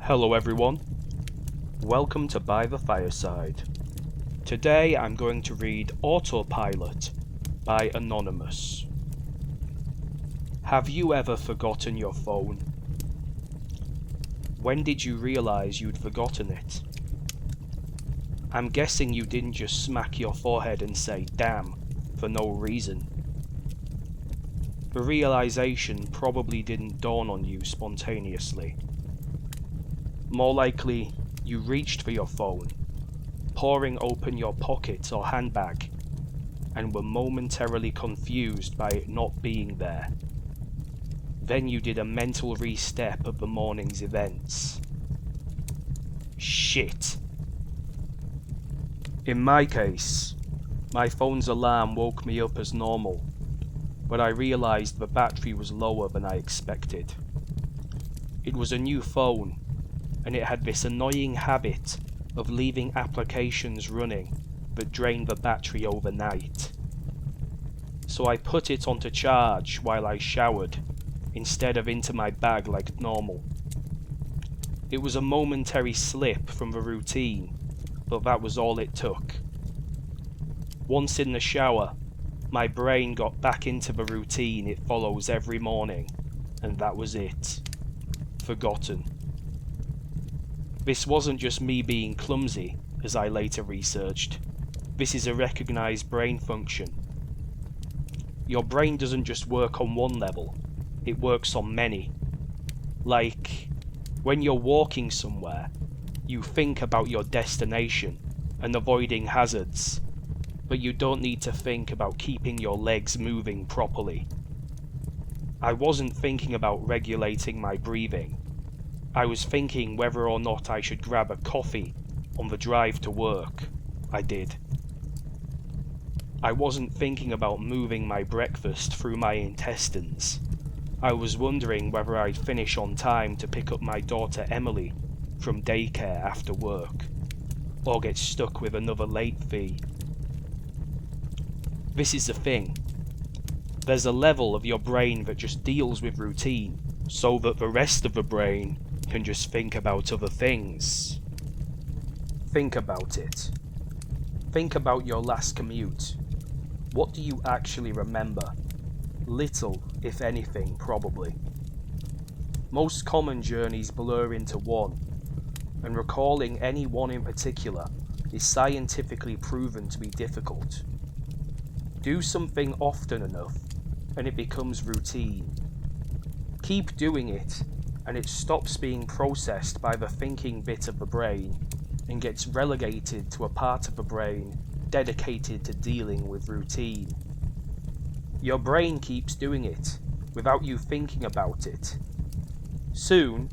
Hello everyone, welcome to By The Fireside. Today I'm going to read Autopilot by Anonymous. Have you ever forgotten your phone? When did you realize you'd forgotten it? I'm guessing you didn't just smack your forehead and say damn for no reason. The realization probably didn't dawn on you spontaneously. More likely, you reached for your phone, pouring open your pocket or handbag, and were momentarily confused by it not being there. Then you did a mental re-step of the morning's events. Shit. In my case, my phone's alarm woke me up as normal, but I realized the battery was lower than I expected. It was a new phone, and it had this annoying habit of leaving applications running that drained the battery overnight. So I put it onto charge while I showered, instead of into my bag like normal. It was a momentary slip from the routine, but that was all it took. Once in the shower, my brain got back into the routine it follows every morning, and that was it. Forgotten. This wasn't just me being clumsy, as I later researched. This is a recognized brain function. Your brain doesn't just work on one level, it works on many. Like, when you're walking somewhere, you think about your destination and avoiding hazards, but you don't need to think about keeping your legs moving properly. I wasn't thinking about regulating my breathing. I was thinking whether or not I should grab a coffee on the drive to work. I did. I wasn't thinking about moving my breakfast through my intestines. I was wondering whether I'd finish on time to pick up my daughter Emily from daycare after work, or get stuck with another late fee. This is the thing. There's a level of your brain that just deals with routine, so that the rest of the brain can just think about other things. Think about it. Think about your last commute. What do you actually remember? Little, if anything, probably. Most common journeys blur into one, and recalling any one in particular is scientifically proven to be difficult. Do something often enough, and it becomes routine. Keep doing it, and it stops being processed by the thinking bit of the brain and gets relegated to a part of the brain dedicated to dealing with routine. Your brain keeps doing it without you thinking about it. Soon,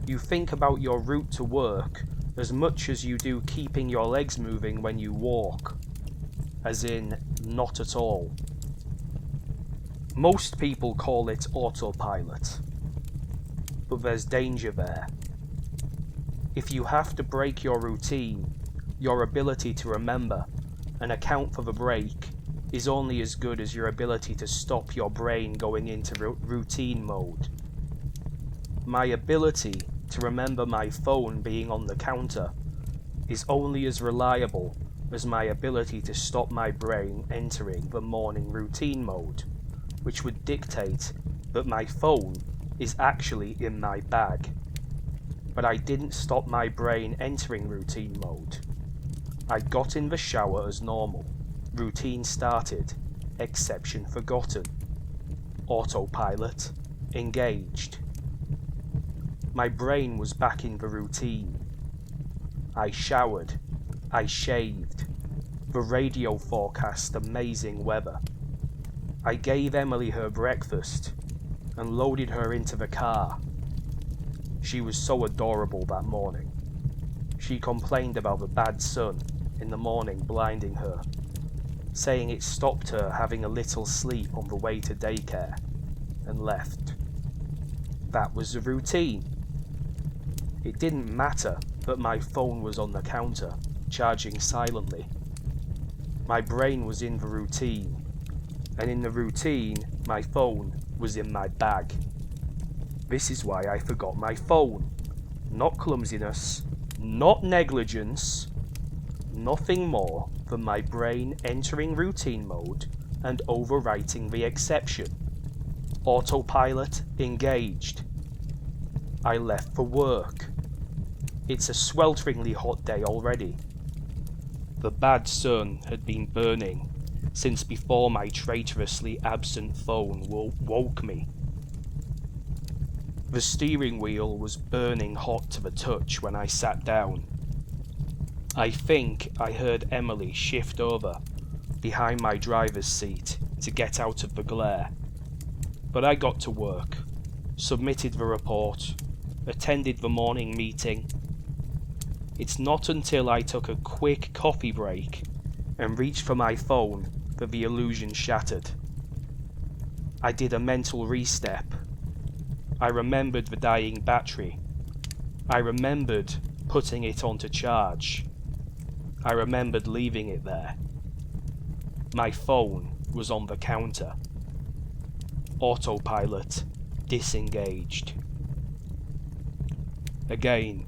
you think about your route to work as much as you do keeping your legs moving when you walk. As in, not at all. Most people call it autopilot, but there's danger there. If you have to break your routine, your ability to remember and account for the break is only as good as your ability to stop your brain going into routine mode. My ability to remember my phone being on the counter is only as reliable as my ability to stop my brain entering the morning routine mode, which would dictate that my phone is actually in my bag. But I didn't stop my brain entering routine mode. I got in the shower as normal. Routine started. Exception forgotten. Autopilot engaged. My brain was back in the routine. I showered. I shaved. The radio forecast amazing weather. I gave Emily her breakfast and loaded her into the car. She was so adorable that morning. She complained about the bad sun in the morning blinding her, saying it stopped her having a little sleep on the way to daycare, and left. That was the routine. It didn't matter that my phone was on the counter, charging silently. My brain was in the routine, and in the routine, my phone was in my bag. This is why I forgot my phone. Not clumsiness, not negligence, nothing more than my brain entering routine mode and overwriting the exception. Autopilot engaged. I left for work. It's a swelteringly hot day already. The bad sun had been burning since before my traitorously absent phone woke me. The steering wheel was burning hot to the touch when I sat down. I think I heard Emily shift over behind my driver's seat to get out of the glare. But I got to work, submitted the report, attended the morning meeting. It's not until I took a quick coffee break and reached for my phone that the illusion shattered. I did a mental restep. I remembered the dying battery. I remembered putting it onto charge. I remembered leaving it there. My phone was on the counter. Autopilot disengaged. Again,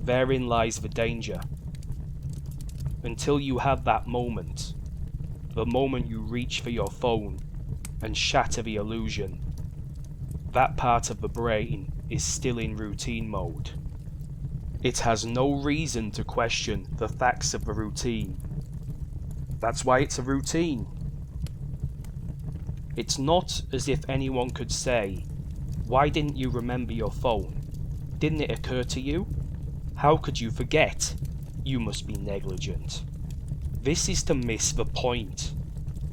therein lies the danger. Until you have that moment, the moment you reach for your phone and shatter the illusion, that part of the brain is still in routine mode. It has no reason to question the facts of the routine. That's why it's a routine. It's not as if anyone could say, "Why didn't you remember your phone? Didn't it occur to you? How could you forget? You must be negligent." This is to miss the point.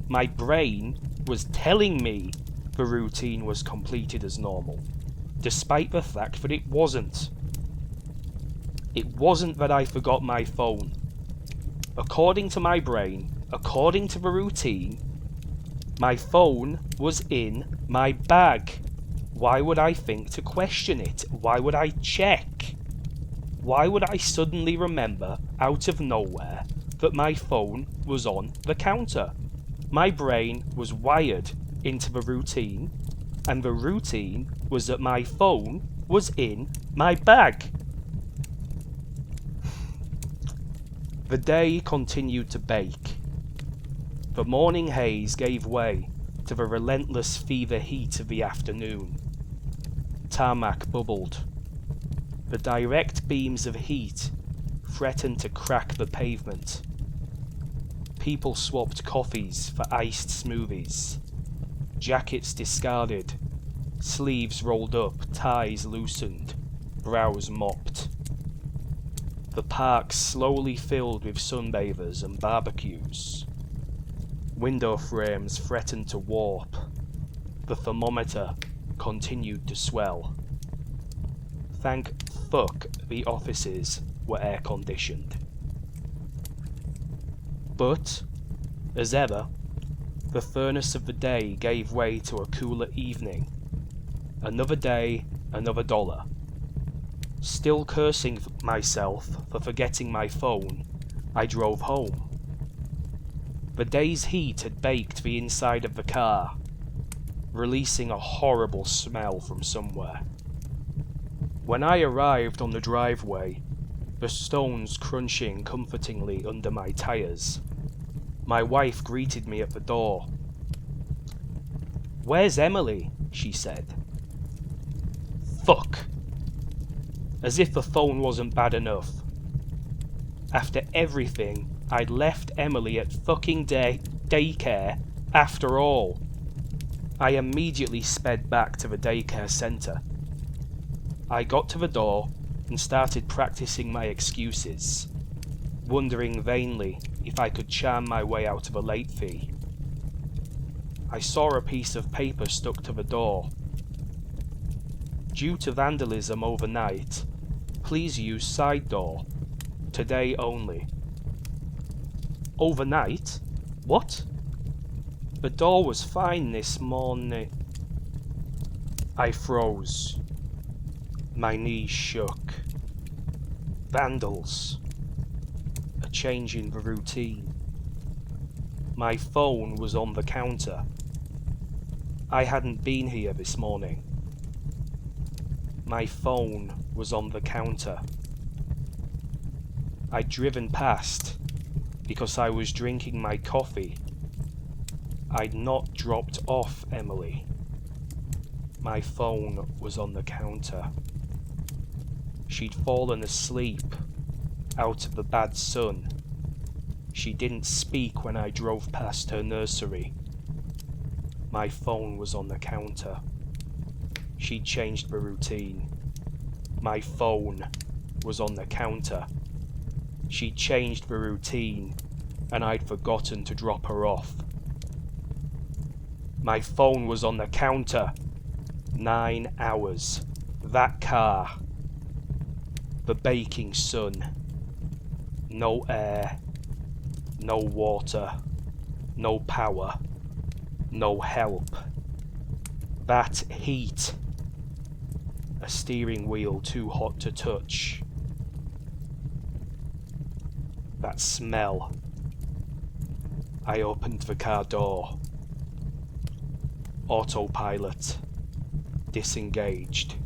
My brain was telling me the routine was completed as normal, despite the fact that it wasn't. It wasn't that I forgot my phone. According to my brain, according to the routine, my phone was in my bag. Why would I think to question it? Why would I check? Why would I suddenly remember, out of nowhere, that my phone was on the counter? My brain was wired into the routine, and the routine was that my phone was in my bag. The day continued to bake. The morning haze gave way to the relentless fever heat of the afternoon. Tarmac bubbled. The direct beams of heat threatened to crack the pavement. People swapped coffees for iced smoothies. Jackets discarded, sleeves rolled up, ties loosened, brows mopped. The park slowly filled with sunbathers and barbecues. Window frames threatened to warp. The thermometer continued to swell. Thank fuck the offices were air-conditioned. But, as ever, the furnace of the day gave way to a cooler evening. Another day, another dollar. Still cursing myself for forgetting my phone, I drove home. The day's heat had baked the inside of the car, releasing a horrible smell from somewhere. When I arrived on the driveway, the stones crunching comfortingly under my tires, my wife greeted me at the door. "Where's Emily?" she said. Fuck! As if the phone wasn't bad enough. After everything, I'd left Emily at fucking daycare after all. I immediately sped back to the daycare centre. I got to the door and started practicing my excuses, wondering vainly if I could charm my way out of a late fee. I saw a piece of paper stuck to the door. Due to vandalism overnight, please use side door. Today only. Overnight? What? The door was fine this morning. I froze. My knees shook. Vandals. A change in the routine. My phone was on the counter. I hadn't been here this morning. My phone was on the counter. I'd driven past because I was drinking my coffee. I'd not dropped off Emily. My phone was on the counter. She'd fallen asleep out of the bad sun. She didn't speak when I drove past her nursery. My phone was on the counter. She'd changed the routine. My phone was on the counter. She'd changed the routine, and I'd forgotten to drop her off. My phone was on the counter. 9 hours. That car. The baking sun. No air. No water. No power. No help. That heat. A steering wheel too hot to touch. That smell. I opened the car door. Autopilot. Disengaged.